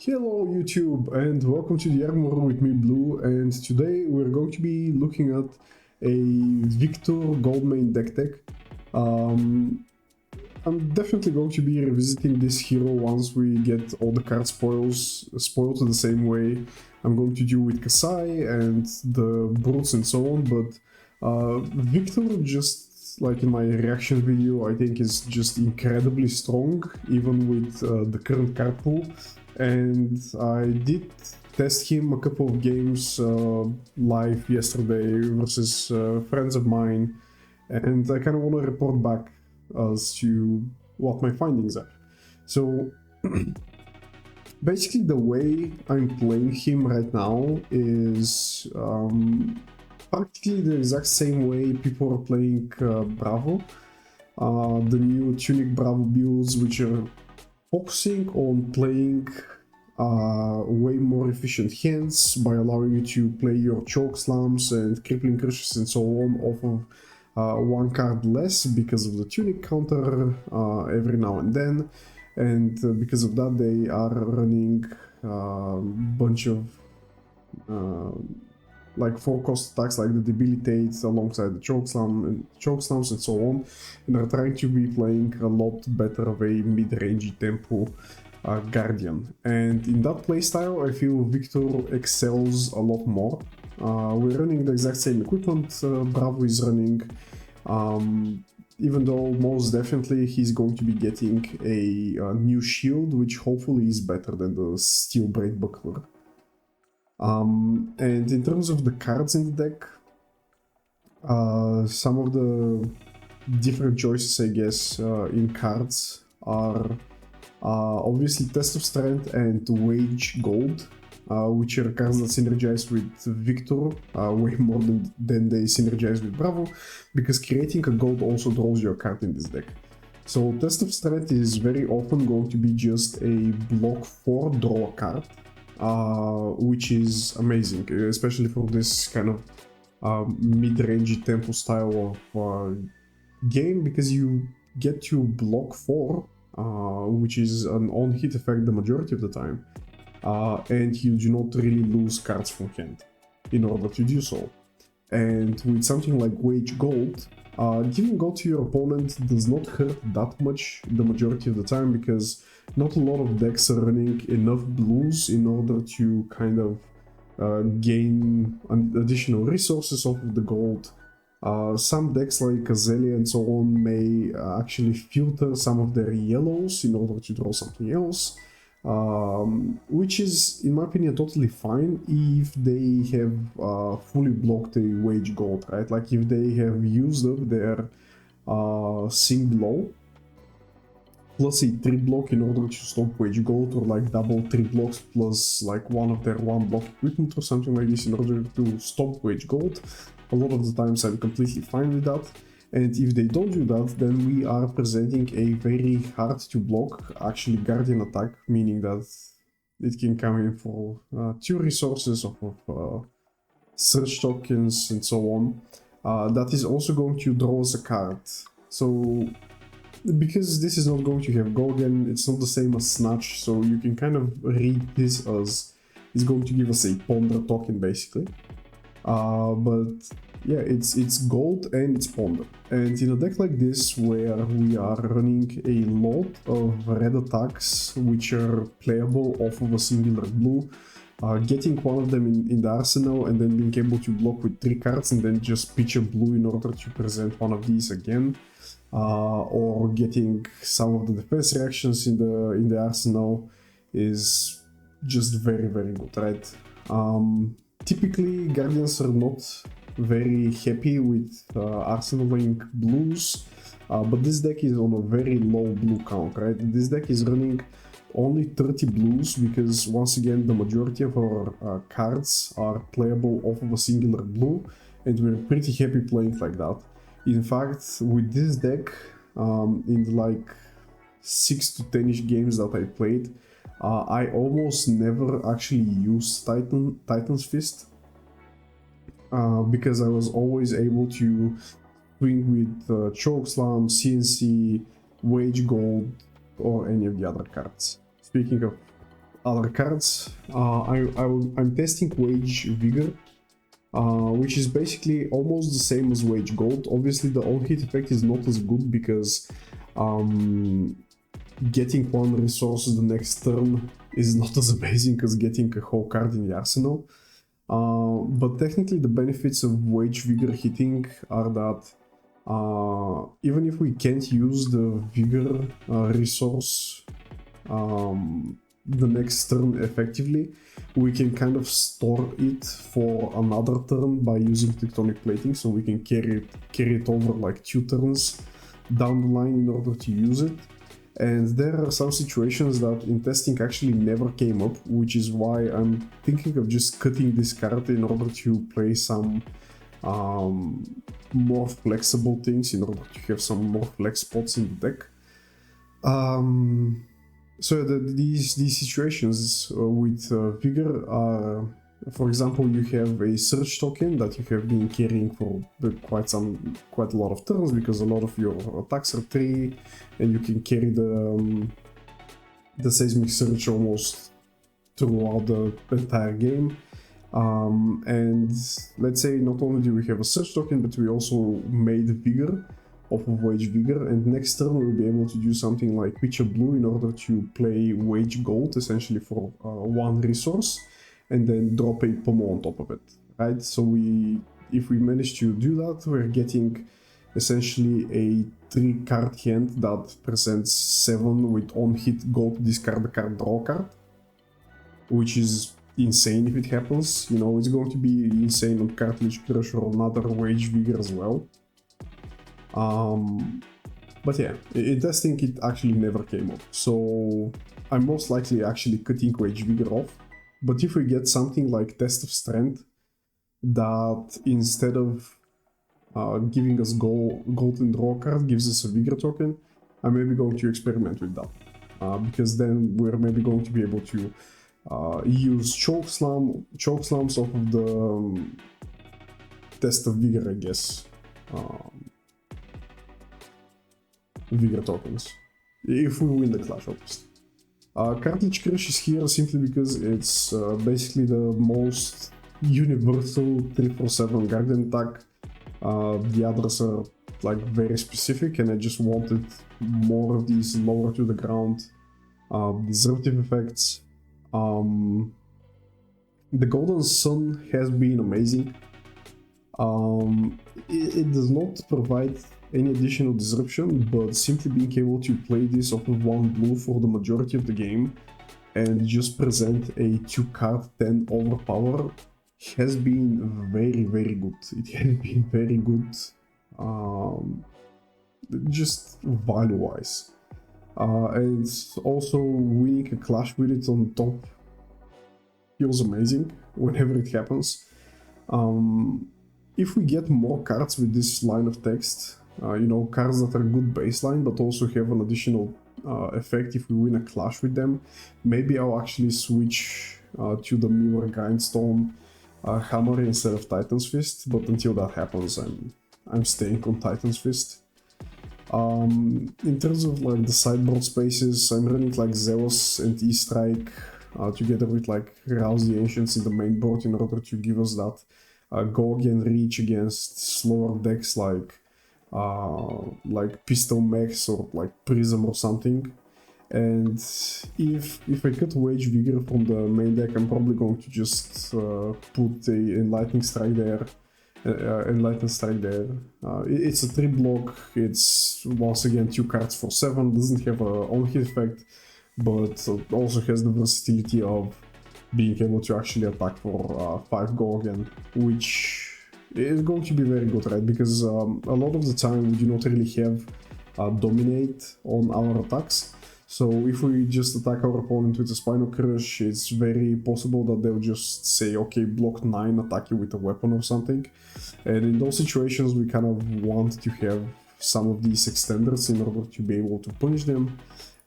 Hello YouTube and welcome to the Armourer with me Blue, and today we're going to be looking at a Victor Goldmane deck tech. I'm definitely going to be revisiting this hero once we get all the card spoiled the same way I'm going to do with Kasai and the Brutes and so on, but Victor, just like in my reaction video, I think is just incredibly strong even with the current card pool. And I did test him a couple of games live yesterday versus friends of mine, and I kind of want to report back as to what my findings are. So basically the way I'm playing him right now is practically the exact same way people are playing Bravo, the new Tunic Bravo builds, which are focusing on playing way more efficient hands by allowing you to play your choke slams and crippling crushes and so on off of one card less because of the tunic counter every now and then, and because of that they are running a bunch of like 4-cost attacks like the debilitate alongside the choke slams and so on, and are trying to be playing a lot better of a mid-rangey tempo Guardian. And in that playstyle I feel Victor excels a lot more. We're running the exact same equipment Bravo is running, even though most definitely he's going to be getting a new shield, which hopefully is better than the Steel Braid Buckler. And in terms of the cards in the deck, some of the different choices, I guess, in cards are obviously Test of Strength and Wage Gold, which are cards that synergize with Victor way more than they synergize with Bravo, because creating a gold also draws you a card in this deck. So Test of Strength is very often going to be just a block 4 draw a card, which is amazing, especially for this kind of mid-range tempo style of game, because you get to block 4, which is an on-hit effect the majority of the time, and you do not really lose cards from hand in order to do so. And with something like Wage Gold, giving gold to your opponent does not hurt that much the majority of the time, because not a lot of decks are running enough blues in order to kind of gain additional resources off of the gold. Some decks like Azalea and so on may actually filter some of their yellows in order to draw something else, which is, in my opinion, totally fine if they have fully blocked a Wage Gold, right? Like if they have used up their Sing Blow plus a 3 block in order to stop Wage Gold, or like double 3 blocks plus like one of their 1 block equipment or something like this in order to stop Wage Gold. A lot of the times I'm completely fine with that. And if they don't do that, then we are presenting a very hard to block, actually Guardian attack, meaning that it can come in for 2 resources off of search tokens and so on. That is also going to draw us a card. So because this is not going to have Gorgon, it's not the same as Snatch, so you can kind of read this as it's going to give us a Ponder token basically. But yeah, it's gold and it's Ponder. And in a deck like this, where we are running a lot of red attacks which are playable off of a singular blue, getting one of them in the arsenal and then being able to block with 3 cards and then just pitch a blue in order to present one of these again, or getting some of the defense reactions in the arsenal, is just very, very good, right? Typically Guardians are not very happy with arsenaling blues, but this deck is on a very low blue count, right? This deck is running only 30 blues because, once again, the majority of our cards are playable off of a singular blue, and we're pretty happy playing like that. In fact, with this deck, in the like 6 to 10ish games that I played, I almost never actually used Titan's Fist, because I was always able to swing with Chokeslam, CNC, Wage Gold, or any of the other cards. Speaking of other cards. I'm testing Wage Vigor, which is basically almost the same as Wage Gold. Obviously the on-hit effect is not as good because getting one resource the next turn is not as amazing as getting a whole card in the arsenal. But technically the benefits of Wage Vigor hitting are that even if we can't use the Vigor resource the next turn effectively, we can kind of store it for another turn by using Tectonic Plating, so we can carry it over like 2 turns down the line in order to use it. And there are some situations that in testing actually never came up, which is why I'm thinking of just cutting this card in order to play some more flexible things, in order to have some more flex spots in the deck. So these situations with Vigor are, for example, you have a search token that you have been carrying for quite a lot of turns, because a lot of your attacks are 3, and you can carry the seismic search almost throughout the entire game. And let's say not only do we have a search token, but we also made Vigor off of Wage Vigor, and next turn we'll be able to do something like pitch a blue in order to play Wage Gold, essentially for 1 resource, and then drop a pommel on top of it, right? So if we manage to do that, we're getting essentially a 3-card hand that presents 7 with on-hit gold, discard a card, draw a card, which is insane if it happens. You know, it's going to be insane on Cartilage Crush or another Wage Vigor as well. But yeah, in testing it actually never came up, so I'm most likely actually cutting Wage Vigor off. But if we get something like Test of Strength that instead of giving us golden draw card gives us a Vigor token, I'm maybe going to experiment with that, because then we're maybe going to be able to use choke slams off of the Test of Vigor, I guess. Vigor tokens, if we win the clash, obviously. Cartilage Crush is here simply because it's basically the most universal 3/4/7 Guardian attack. The others are like very specific, and I just wanted more of these lower to the ground disruptive effects. The Golden Sun has been amazing. It does not provide any additional disruption, but simply being able to play this off of 1 blue for the majority of the game and just present a 2-card 10 overpower has been very, very good. It has been very good, just value-wise. And also winning a clash with it on top feels amazing whenever it happens. If we get more cards with this line of text, you know, cards that are good baseline but also have an additional effect if we win a clash with them, maybe I'll actually switch to the Mirror Grindstone Hammer instead of Titan's Fist, but until that happens I'm staying on Titan's Fist. In terms of like the sideboard spaces, I'm running like Zealous and E-Strike together with like Rouse the Ancients in the main board in order to give us that go again reach against slower decks like Pistol Max or like Prism or something. And if I cut Wage Vigor from the main deck, I'm probably going to just put a Enlightening Strike there. It's a 3-block, it's once again 2 cards for 7, doesn't have a on-hit effect, but also has the versatility of being able to actually attack for 5 go again, which is going to be very good, right? Because a lot of the time we do not really have dominate on our attacks. So if we just attack our opponent with a Spinal Crush, it's very possible that they'll just say, okay, block 9, attack you with a weapon or something. And in those situations we kind of want to have some of these extenders in order to be able to punish them.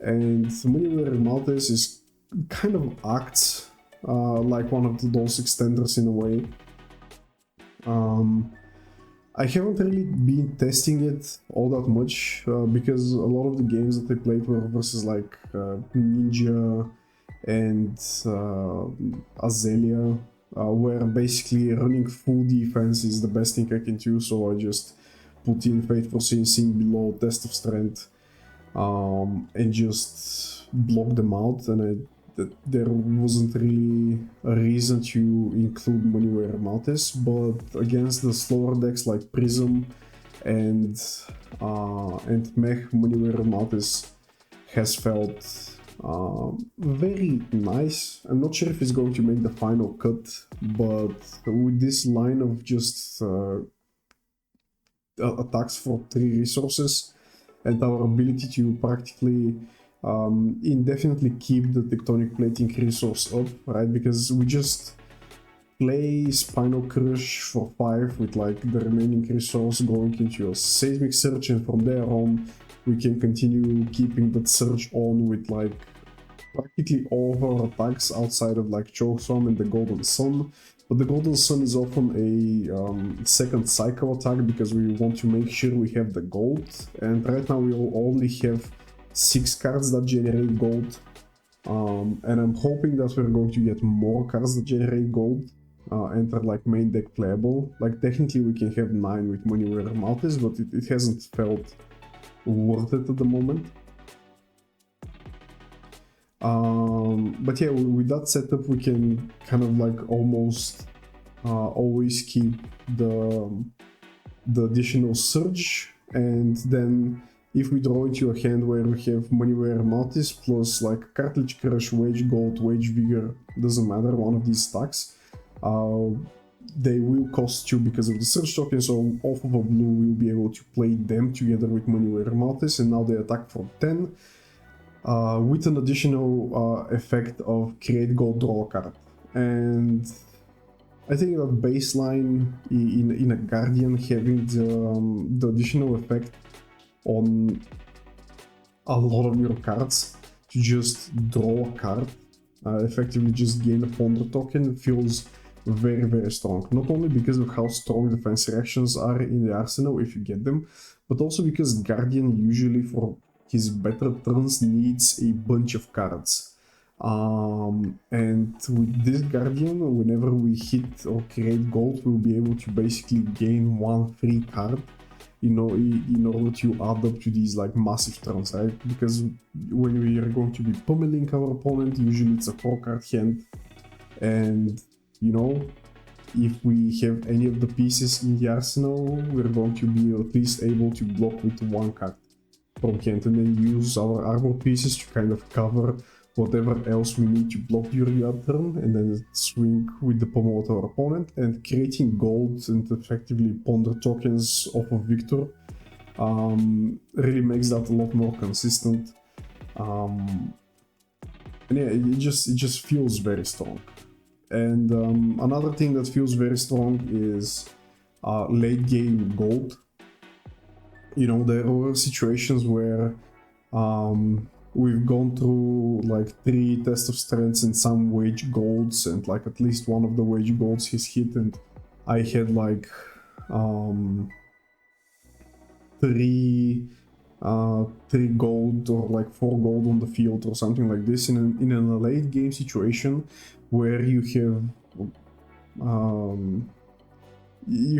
And Monumental Maltese is kind of acts like one of those extenders in a way. I haven't really been testing it all that much because a lot of the games that I played were versus like Ninja and Azalea, where basically running full defense is the best thing I can do, so I just put in Faithful Sensing below Test of Strength and just block them out, and there wasn't really a reason to include Maneuver Maltis, but against the slower decks like Prism and Mech, Maneuver Maltis has felt very nice. I'm not sure if it's going to make the final cut, but with this line of just attacks for 3 resources and our ability to practically indefinitely keep the tectonic plating resource up, right? Because we just play Spinal Crush for 5 with like the remaining resource going into a Seismic Surge, and from there on we can continue keeping that surge on with like practically all of our attacks outside of like Chokeslam and the Golden Sun. But the Golden Sun is often a second cycle attack because we want to make sure we have the gold, and right now we will only have 6 cards that generate gold, and I'm hoping that we're going to get more cards that generate gold enter like main deck playable. Like technically we can have 9 with Maneuver Maltis, but it hasn't felt worth it at the moment. But yeah, with that setup we can kind of like almost always keep the additional surge, and then if we draw into a hand where we have Maneuver Maltis plus like Cartilage Crush, Wage Gold, Wage Vigor, doesn't matter, one of these stacks, they will cost 2 because of the surge token, so off of a blue we'll be able to play them together with Maneuver Maltis, and now they attack for 10. With an additional effect of create gold, draw a card. And I think that baseline in a Guardian having the additional effect on a lot of your cards to just draw a card, effectively just gain a Ponder token, feels very, very strong. Not only because of how strong defense reactions are in the arsenal if you get them, but also because Guardian usually for his better turns needs a bunch of cards. And with this Guardian, whenever we hit or create gold, we'll be able to basically gain 1 free card, you know, in order to add up to these like massive turns, right? Because when we are going to be pummeling our opponent, usually it's a 4-card hand, and you know, if we have any of the pieces in the arsenal, we're going to be at least able to block with 1 card from hand, and then use our armor pieces to kind of cover whatever else we need to block during that turn, and then swing with the pommel of our opponent, and creating gold and effectively Ponder tokens off of Victor really makes that a lot more consistent. And yeah, it just feels very strong. And another thing that feels very strong is late game gold. You know, there were situations where we've gone through like 3 tests of strengths and some wage golds, and like at least one of the wage golds he's hit, and I had like 3 gold or like 4 gold on the field or something like this in a late game situation where you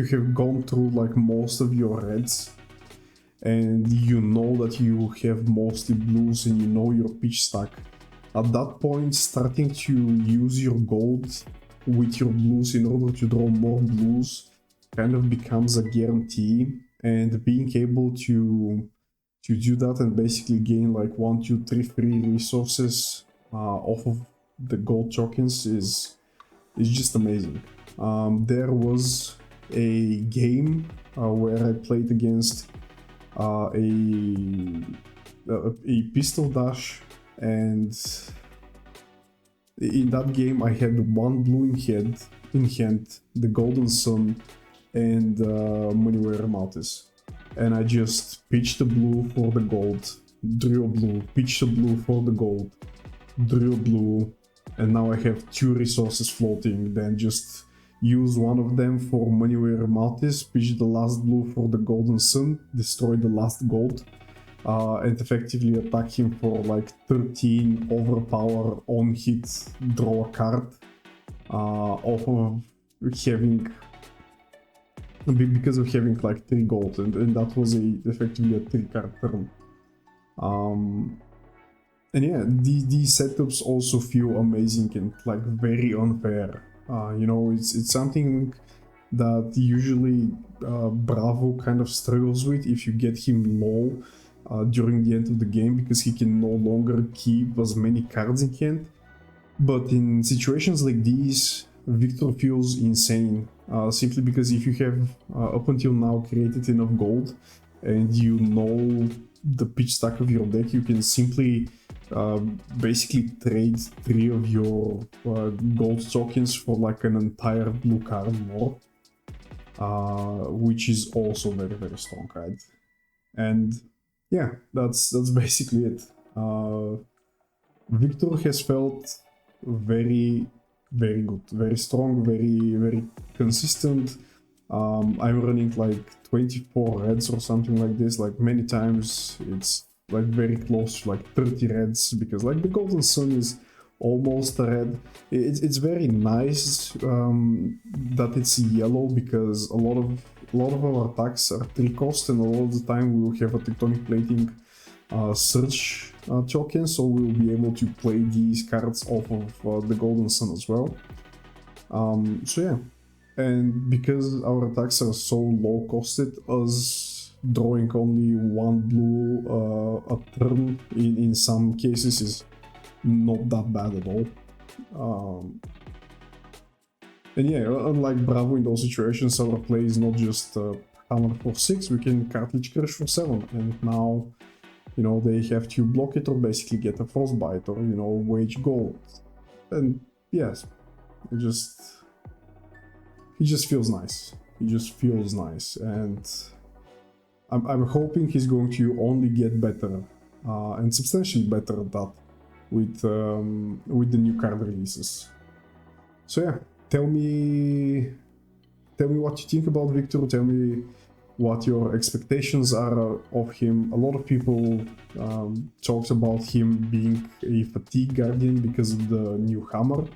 have gone through like most of your reds, and you know that you have mostly blues and you know your pitch stack. At that point, starting to use your gold with your blues in order to draw more blues kind of becomes a guarantee, and being able to do that and basically gain like 1, 2, 3 free resources off of the gold tokens is just amazing. There was a game where I played against a pistol dash, and in that game I had 1 blue in hand, the Golden Sun and Maneuver Maltis, and I just pitched a blue for the gold, drew a blue, pitched a blue for the gold, drew a blue, and now I have 2 resources floating, then just use one of them for Maneuver Maltis, pitch the last blue for the Golden Sun, destroy the last gold, and effectively attack him for like 13 overpower on hit, draw a card, off of having, because of having like 3 gold, and that was effectively a 3 card turn. And yeah, these setups also feel amazing and like very unfair. You know, it's something that usually Bravo kind of struggles with if you get him low during the end of the game, because he can no longer keep as many cards in hand. But in situations like these, Victor feels insane, simply because if you have up until now created enough gold and you know the pitch stack of your deck, you can simply basically trade 3 of your gold tokens for like an entire blue card more, which is also very, very strong, right? And yeah, that's basically it. Victor has felt very, very good, very strong, very, very consistent. I'm running like 24 reds or something like this, like many times it's like very close to like 30 reds, because like the Golden Sun is almost a red. It's very nice that it's yellow, because a lot of our attacks are 3 cost, and a lot of the time we will have a tectonic plating search token, so we'll be able to play these cards off of the Golden Sun as well. So yeah, and because our attacks are so low costed, us drawing only 1 blue a turn in some cases is not that bad at all. And yeah, unlike Bravo, in those situations our play is not just hammer for 6, we can cartilage crush for 7, and now, you know, they have to block it or basically get a frostbite, or, you know, wage gold. And yes, it just feels nice. He just feels nice, and I'm hoping he's going to only get better, and substantially better at that with the new card releases. So yeah, tell me what you think about Victor. Tell me what your expectations are of him. A lot of people talked about him being a fatigue guardian because of the new hammer.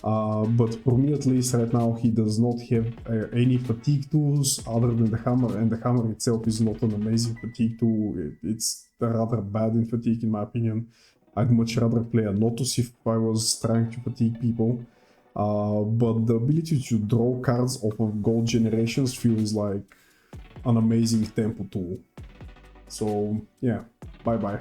But for me, at least right now, he does not have any fatigue tools other than the hammer, and the hammer itself is not an amazing fatigue tool. It's rather bad in fatigue, in my opinion. I'd much rather play a Lotus if I was trying to fatigue people. But the ability to draw cards off of gold generations feels like an amazing tempo tool. So yeah, bye bye.